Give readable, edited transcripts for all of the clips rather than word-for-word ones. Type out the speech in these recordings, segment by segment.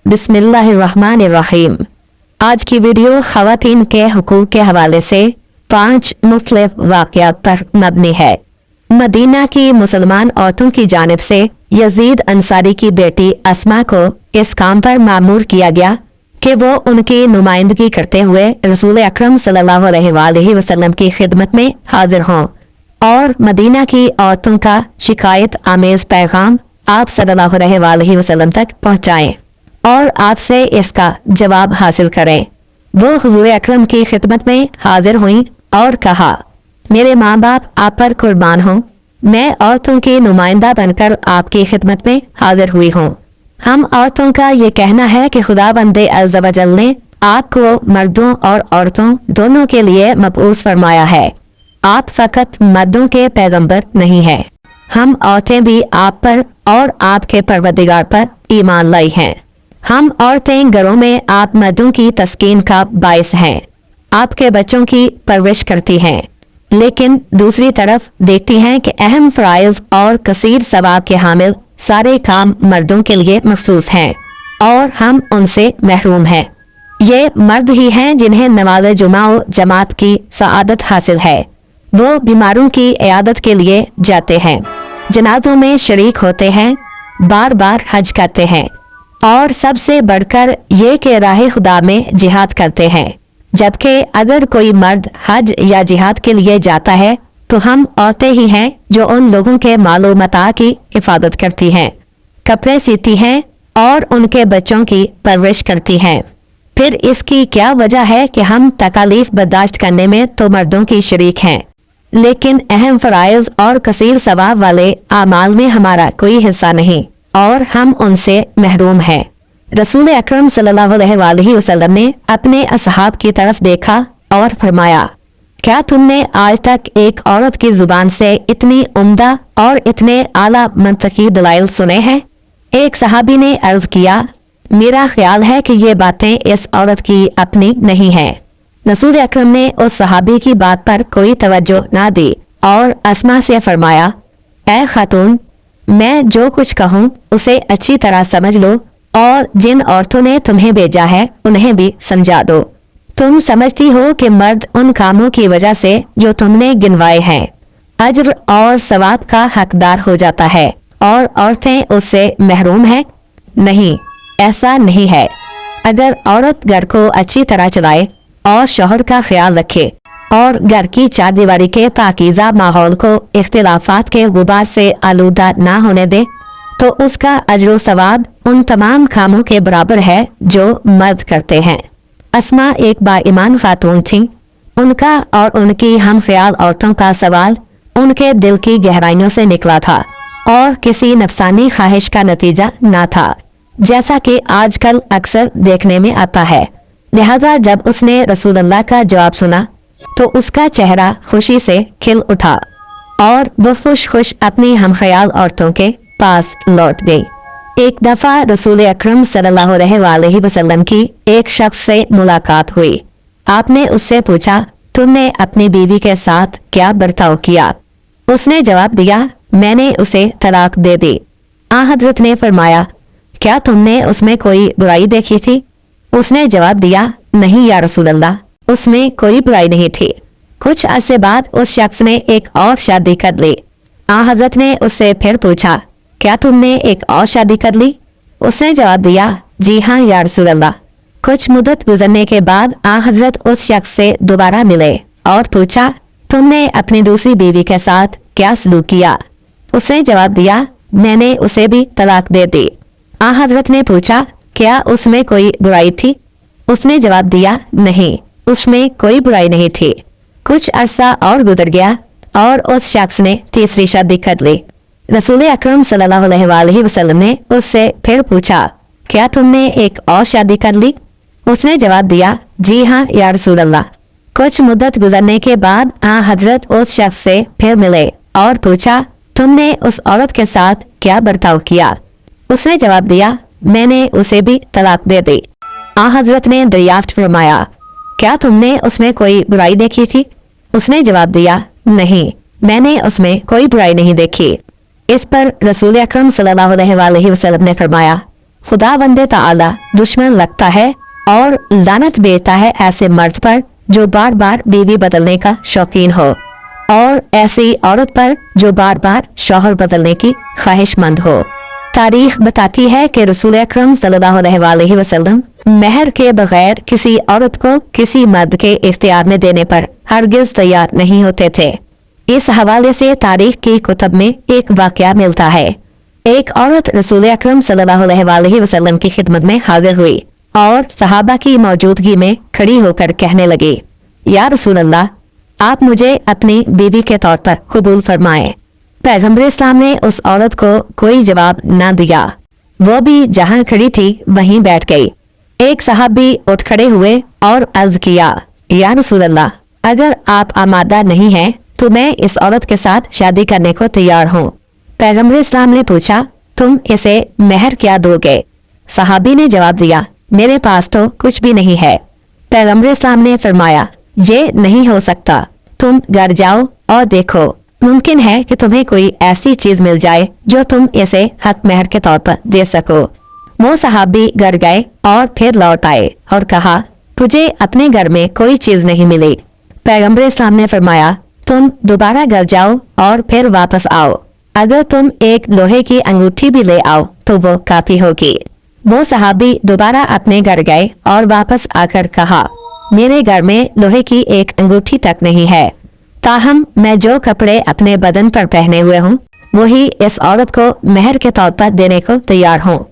बिस्मिल्लाहिर्रहमानिर्रहीम। आज की वीडियो ख़वातीन के हुकूक के हवाले से 5 मुख्तलिफ वाक़यात पर मबनी है। मदीना की मुसलमान औरतों की जानिब से यजीद अंसारी की बेटी अस्मा को इस काम पर मामूर किया गया कि वो उनकी नुमाइंदगी करते हुए रसूल अकरम सल्लल्लाहु अलैहि वसल्लम की खिदमत में हाजिर हों और मदीना की औरतों का शिकायत आमेज पैगाम आप सल्लल्लाहु अलैहि वसल्लम तक पहुँचाएं और आपसे इसका जवाब हासिल करें। वो हुजूर अकरम की खिदमत में हाजिर हुई और कहा, मेरे माँ बाप आप पर कुर्बान हों, मैं औरतों की नुमाइंदा बनकर आपकी खिदमत में हाजिर हुई हूँ। हम औरतों का ये कहना है कि खुदाबंदे अज़्ज़ व जल ने आपको मर्दों और औरतों दोनों के लिए मबऊस फरमाया है। आप फकत मर्दों के पैगंबर नहीं हैं। हम औरतें भी आप पर और आपके परवरदिगार पर ईमान लाई हैं। हम औरतें घरों में आप मर्दों की तस्कीन का बायस हैं, आपके बच्चों की परवरिश करती हैं, लेकिन दूसरी तरफ देखती हैं कि अहम फ़राइज़ और कसीर सवाब के हामिल सारे काम मर्दों के लिए मखसूस हैं और हम उनसे महरूम हैं। ये मर्द ही हैं जिन्हें नमाज जुमा जमात की सआदत हासिल है। वो बीमारों की इयादत के लिए जाते हैं, जनाजों में शरीक होते हैं, बार बार हज करते हैं और सबसे बढ़कर ये कि राह खुदा में जिहाद करते हैं। जबकि अगर कोई मर्द हज या जिहाद के लिए जाता है तो हम औरतें ही हैं जो उन लोगों के मालो मता की हिफाजत करती हैं, कपड़े सीती हैं और उनके बच्चों की परवरिश करती हैं। फिर इसकी क्या वजह है कि हम तकालीफ बर्दाश्त करने में तो मर्दों की शरीक हैं, लेकिन अहम फ़राइज़ और कसीर सवाब वाले आमाल में हमारा कोई हिस्सा नहीं और हम उनसे महरूम हैं। रसूल अकरम सल्लल्लाहु अलैहि वसल्लम ने अपने असहाब की तरफ देखा और फरमाया, क्या तुमने आज तक एक औरत की जुबान से इतनी उम्दा और इतने आला मंतकी दलाइल सुने हैं? एक सहाबी ने अर्ज किया, मेरा ख्याल है कि ये बातें इस औरत की अपनी नहीं हैं। रसूल अकरम ने उस सहाबी की बात पर कोई तवज्जो ना दी और अस्मा से फरमाया, ऐ खातून, मैं जो कुछ कहूँ उसे अच्छी तरह समझ लो और जिन औरतों ने तुम्हें भेजा है उन्हें भी समझा दो। तुम समझती हो कि मर्द उन कामों की वजह से जो तुमने गिनवाए हैं अज्र और सवाब का हकदार हो जाता है और औरतें उससे महरूम हैं? नहीं, ऐसा नहीं है। अगर औरत घर को अच्छी तरह चलाए और शौहर का ख्याल रखे और घर की चारदीवारी के पाकीज़ा माहौल को इख्तिलाफात के गुबार से आलूदा ना होने दे तो उसका अज्र सवाब उन तमाम कामों के बराबर है जो मर्द करते हैं। अस्मा एक बाईमान खातून थी। उनका और उनकी हम ख्याल औरतों का सवाल उनके दिल की गहराइयों से निकला था और किसी नफसानी ख्वाहिश का नतीजा ना था, जैसा कि आजकल अक्सर देखने में आता है। लिहाजा जब उसने रसूलुल्लाह का जवाब सुना तो उसका चेहरा खुशी से खिल उठा और वो खुश खुश अपनी हम ख्याल औरतों के पास लौट गई। एक दफा रसूल अकरम सल्लल्लाहु अलैहि वसल्लम की एक शख्स से मुलाकात हुई। आपने उससे पूछा, तुमने अपनी बीवी के साथ क्या बर्ताव किया? उसने जवाब दिया, मैंने उसे तलाक दे दी। हजरत ने फरमाया, क्या तुमने उसमें कोई बुराई देखी थी? उसने जवाब दिया, नहीं या रसूलल्लाह, उसमें कोई बुराई नहीं थी। कुछ अरसे बाद उस शख्स ने एक और शादी कर ली। हजरत ने उससे फिर पूछा, क्या तुमने एक और शादी कर ली? उसने जवाब दिया, जी हाँ या रसूलल्लाह। कुछ मुद्दत गुजरने के बाद हजरत उस शख्स से दोबारा मिले और पूछा, तुमने अपनी दूसरी बीवी के साथ क्या सलूक किया? उसने जवाब दिया, मैंने उसे भी तलाक दे दी। हजरत ने पूछा, क्या उसमें कोई बुराई थी? उसने जवाब दिया, नहीं, उसमें कोई बुराई नहीं थी। कुछ अरसा और गुजर गया और उस शख्स ने तीसरी शादी कर ली। रसूल अकरम सल्लल्लाहु अलैहि वसल्लम ने उससे फिर पूछा, क्या तुमने एक और शादी कर ली? उसने जवाब दिया, जी हाँ या रसूलल्लाह। कुछ मुद्दत गुजरने के बाद हजरत उस शख्स से फिर मिले और पूछा, तुमने उस औरत के साथ क्या बर्ताव किया? उसने जवाब दिया, मैंने उसे भी तलाक दे दी। हजरत ने दरियाफ्त फरमाया, क्या तुमने उसमें कोई बुराई देखी थी? उसने जवाब दिया, नहीं, मैंने उसमें कोई बुराई नहीं देखी। इस पर रसूल अकरम सल्लल्लाहु अलैहि वसल्लम ने फरमाया, खुदा बंदे ताला दुश्मन लगता है और लानत भेजता है ऐसे मर्द पर जो बार बार बीवी बदलने का शौकीन हो और ऐसी औरत पर जो बार बार शौहर बदलने की ख्वाहिशमंद हो। तारीख बताती है कि रसूल अकरम सल्लल्लाहु अलैहि वसल्लम मेहर के बगैर किसी औरत को किसी मर्द के इख्तियार में देने पर हरगिज तैयार नहीं होते थे। इस हवाले से तारीख की कुतब में एक वाकया मिलता है। एक औरत रसूल अकरम सल्लल्लाहु अलैहि वसल्लम की खिदमत में हाजिर हुई और सहाबा की मौजूदगी में खड़ी होकर कहने लगी, या रसूल अल्लाह, आप मुझे अपनी बीवी के तौर पर कबूल फरमाएं। पैगम्बर इस्लाम ने उस औरत को कोई जवाब न दिया। वो भी जहाँ खड़ी थी वहीं बैठ गई। एक सहाबी उठ खड़े हुए और अर्ज किया, या रसूल अल्लाह, अगर आप आमादा नहीं हैं तो मैं इस औरत के साथ शादी करने को तैयार हूँ। पैगम्बर इस्लाम ने पूछा, तुम इसे मेहर क्या दोगे? सहाबी ने जवाब दिया, मेरे पास तो कुछ भी नहीं है। पैगम्बर इस्लाम ने फरमाया, ये नहीं हो सकता, तुम घर जाओ और देखो, मुमकिन है कि तुम्हें कोई ऐसी चीज मिल जाए जो तुम इसे हक मेहर के तौर पर दे सको। वो सहाबी घर गए और फिर लौट आए और कहा, तुझे अपने घर में कोई चीज नहीं मिली। पैगम्बर इस्लाम ने फरमाया, तुम दोबारा घर जाओ और फिर वापस आओ। अगर तुम एक लोहे की अंगूठी भी ले आओ तो वो काफी होगी। वो सहाबी दोबारा अपने घर गए और वापस आकर कहा, मेरे घर में लोहे की एक अंगूठी तक नहीं है, ताहम मैं जो कपड़े अपने बदन पर पहने हुए हूँ वही इस औरत को मेहर के तौर पर देने को तैयार हूँ।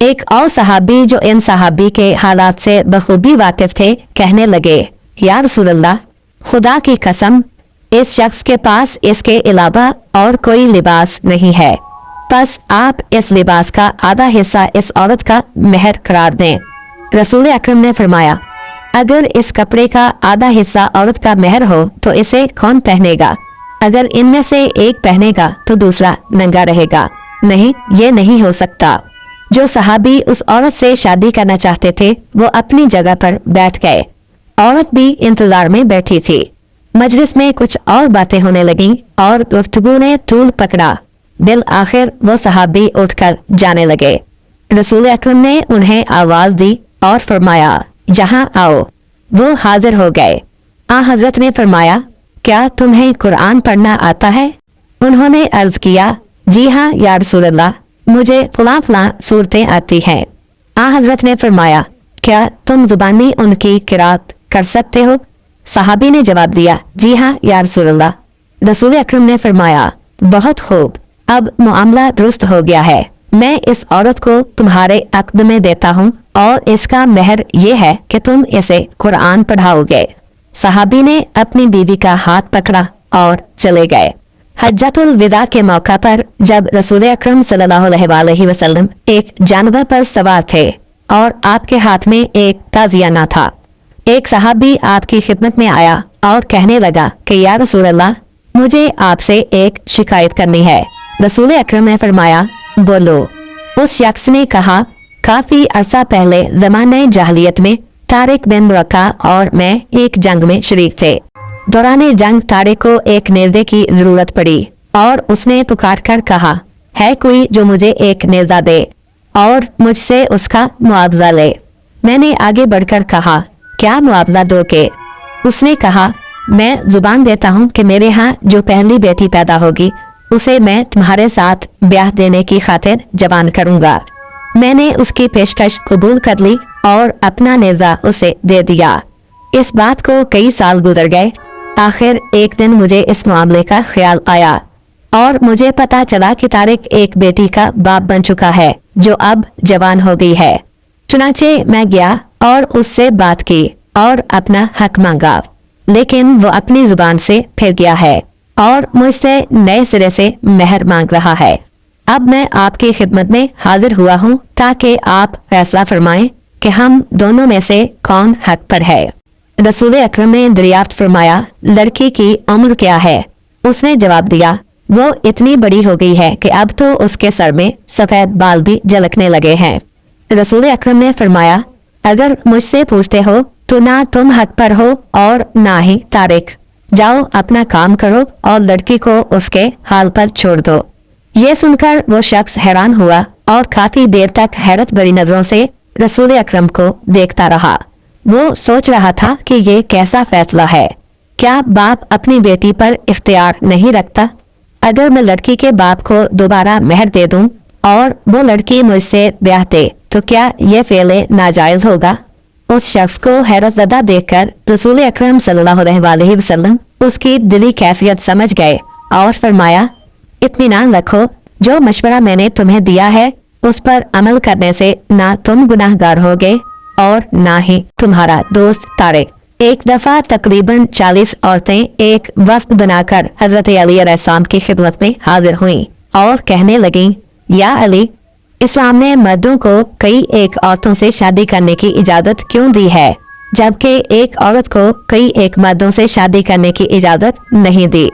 एक और सहाबी जो इन सहाबी के हालात से बखूबी वाकिफ थे कहने लगे, या रसूल अल्लाह, खुदा की कसम, इस शख्स के पास इसके अलावा और कोई लिबास नहीं है, बस आप इस लिबास का आधा हिस्सा इस औरत का मेहर करार दें। रसूल अकरम ने फरमाया, अगर इस कपड़े का आधा हिस्सा औरत का मेहर हो तो इसे कौन पहनेगा? अगर इनमें से एक पहनेगा तो दूसरा नंगा रहेगा। नहीं, ये नहीं हो सकता। जो सहाबी उस औरत से शादी करना चाहते थे वो अपनी जगह पर बैठ गए। औरत भी इंतजार में बैठी थी। मजलिस में कुछ और बातें होने लगीं और गुफ्तगू ने तूल पकड़ा। बिल आखिर वो सहाबी उठकर जाने लगे। रसूल अकरम ने उन्हें आवाज दी और फरमाया, जहां आओ। वो हाजिर हो गए। हजरत ने फरमाया, क्या तुम्हें कुरान पढ़ना आता है? उन्होंने अर्ज किया, जी हाँ या रसूल अल्लाह, मुझे फला फला सूरतें आती हैं। हजरत ने फरमाया, क्या तुम जुबानी उनकी किरात कर सकते हो? सहाबी ने जवाब दिया, जी हाँ या रसूल अल्लाह। रसूल अकरम ने फरमाया, बहुत खूब, अब मामला दुरुस्त हो गया है। मैं इस औरत को तुम्हारे अक्द में देता हूँ और इसका मेहर ये है कि तुम इसे कुरान पढ़ाओगे। सहाबी ने अपनी बीवी का हाथ पकड़ा और चले गए। हज्जतुल विदा के मौका पर जब रसूल अकरम सल्लल्लाहु अलैहि वसल्लम एक जानवर पर सवार थे और आपके हाथ में एक ताजियाना था, एक सहाबी आपकी खिदमत में आया और कहने लगा कि या रसूल अल्लाह, मुझे आपसे एक शिकायत करनी है। रसूल अकरम ने फरमाया, बोलो। उस शख्स ने कहा, काफी अरसा पहले ज़माने जाहलियत में तारिक बिन रका और मैं एक जंग में शरीक थे। दौरान जंग तारिक को एक नेज़े की जरूरत पड़ी और उसने पुकार कर कहा, है कोई जो मुझे एक नेज़ा दे और मुझसे उसका मुआवजा ले। मैंने आगे बढ़कर कहा, क्या मुआवजा दोगे? उसने कहा, मैं जुबान देता हूँ कि मेरे यहाँ जो पहली बेटी पैदा होगी उसे मैं तुम्हारे साथ ब्याह देने की खातिर जवान करूँगा। मैंने उसकी पेशकश कबूल कर ली और अपना नेज़ा उसे दे दिया। इस बात को कई साल गुजर गए। आखिर एक दिन मुझे इस मामले का ख्याल आया और मुझे पता चला कि तारिक एक बेटी का बाप बन चुका है जो अब जवान हो गई है। चुनाचे मैं गया और उससे बात की और अपना हक मांगा, लेकिन वो अपनी जुबान से फिर गया है और मुझसे नए सिरे से मेहर मांग रहा है। अब मैं आपकी खिदमत में हाजिर हुआ हूँ ताकि आप फैसला फरमाएं कि हम दोनों में से कौन हक पर है। रसूल अकरम ने दरियाफ्त फरमाया, लड़की की उम्र क्या है? उसने जवाब दिया, वो इतनी बड़ी हो गई है कि अब तो उसके सर में सफेद बाल भी झलकने लगे हैं। रसूल अकरम ने फरमाया, अगर मुझसे पूछते हो तो ना तुम हक पर हो और ना ही तारिक। जाओ अपना काम करो और लड़की को उसके हाल पर छोड़ दो। ये सुनकर वो शख्स हैरान हुआ और काफी देर तक हैरत भरी नजरों से रसूल अकरम को देखता रहा। वो सोच रहा था कि ये कैसा फैसला है। क्या बाप अपनी बेटी पर इख्तियार नहीं रखता? अगर मैं लड़की के बाप को दोबारा मेहर दे दूं और वो लड़की मुझसे ब्याह दे तो क्या ये फेले नाजायज होगा? उस शख्स को हैरतज़दा देखकर रसूल अकरम सल्लल्लाहु अलैहि वसल्लम उसकी दिली कैफियत समझ गए और फरमाया, इत्मीनान रखो, जो मशवरा मैंने तुम्हें दिया है उस पर अमल करने से ना तुम गुनाहगार होगे और ना ही तुम्हारा दोस्त तारिक। एक दफा तकरीबन 40 औरतें एक वफ्द बनाकर हजरत अली अलैहिस्सलाम की खिदमत में हाजिर हुईं और कहने लगीं, या अली, इस्लाम ने मर्दों को कई एक औरतों से शादी करने की इजाजत क्यों दी है, जबकि एक औरत को कई एक मर्दों से शादी करने की इजाजत नहीं दी?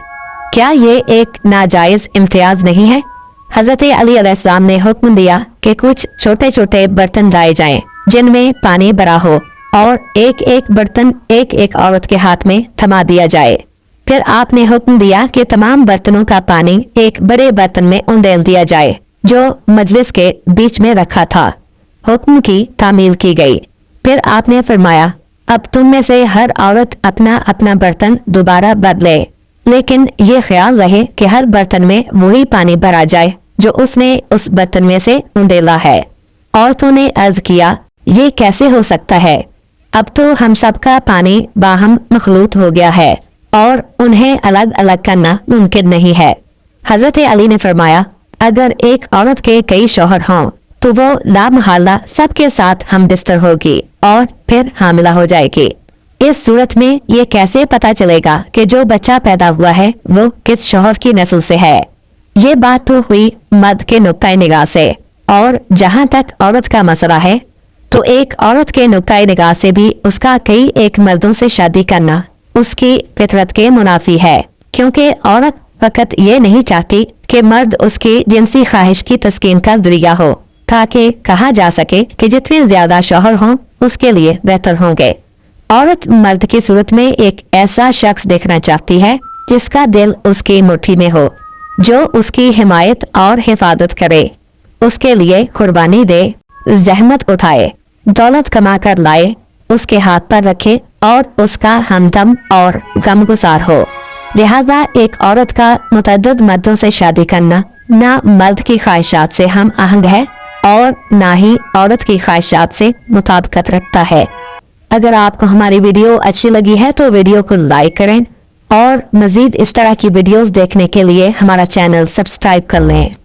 क्या ये एक नाजायज इम्तियाज नहीं है? हजरत अली अलैहिस्सलाम ने हुक्म दिया कि कुछ छोटे छोटे बर्तन लाए जाएं जिनमें पानी भरा हो और एक एक बर्तन एक एक औरत के हाथ में थमा दिया जाए। फिर आपने हुक्म दिया कि तमाम बर्तनों का पानी एक बड़े बर्तन में उंडेल दिया जाए जो मजलिस के बीच में रखा था। हुक्म की तामील की गई। फिर आपने फरमाया, अब तुम में से हर औरत अपना अपना बर्तन दोबारा बदले, लेकिन ये ख्याल रहे कि हर बर्तन में वही पानी भरा जाए जो उसने उस बर्तन में से उंडेला है। औरतों ने अर्ज किया, ये कैसे हो सकता है? अब तो हम सबका पानी बाहम मखलूत हो गया है और उन्हें अलग अलग करना मुमकिन नहीं है। हजरत अली ने फरमाया, अगर एक औरत के कई शौहर हों तो वो लामहल्ला सबके साथ हम बिस्तर होगी और फिर हामिला हो जाएगी। इस सूरत में ये कैसे पता चलेगा कि जो बच्चा पैदा हुआ है वो किस शौहर की नस्ल से है? ये बात तो हुई मर्द के नुक्ता निगाह से, और जहाँ तक औरत का मसला है तो एक औरत के नुक्ता निगाह से भी उसका कई एक मर्दों से शादी करना उसकी फितरत के मुनाफी है, क्योंकि औरत फकत ये नहीं चाहती कि मर्द उसकी जिनसी ख्वाहिश की तस्कीन का जरिया हो, ताकि कहा जा सके कि जितने ज्यादा शौहर हों उसके लिए बेहतर होंगे। औरत मर्द की सूरत में एक ऐसा शख्स देखना चाहती है जिसका दिल उसकी मुट्ठी में हो, जो उसकी हिमायत और हिफाजत करे, उसके लिए कुर्बानी दे, जहमत उठाए, दौलत कमा कर लाए, उसके हाथ पर रखे और उसका हमदम और गमगुसार हो। लिहाजा एक औरत का मुतअद्दिद मर्दों से शादी करना ना मर्द की ख्वाहिशात से हम आहंग है और ना ही औरत की ख्वाहिशात से मुताबिकत रखता है। अगर आपको हमारी वीडियो अच्छी लगी है तो वीडियो को लाइक करें और मजीद इस तरह की वीडियोस देखने के लिए हमारा चैनल सब्सक्राइब कर लें।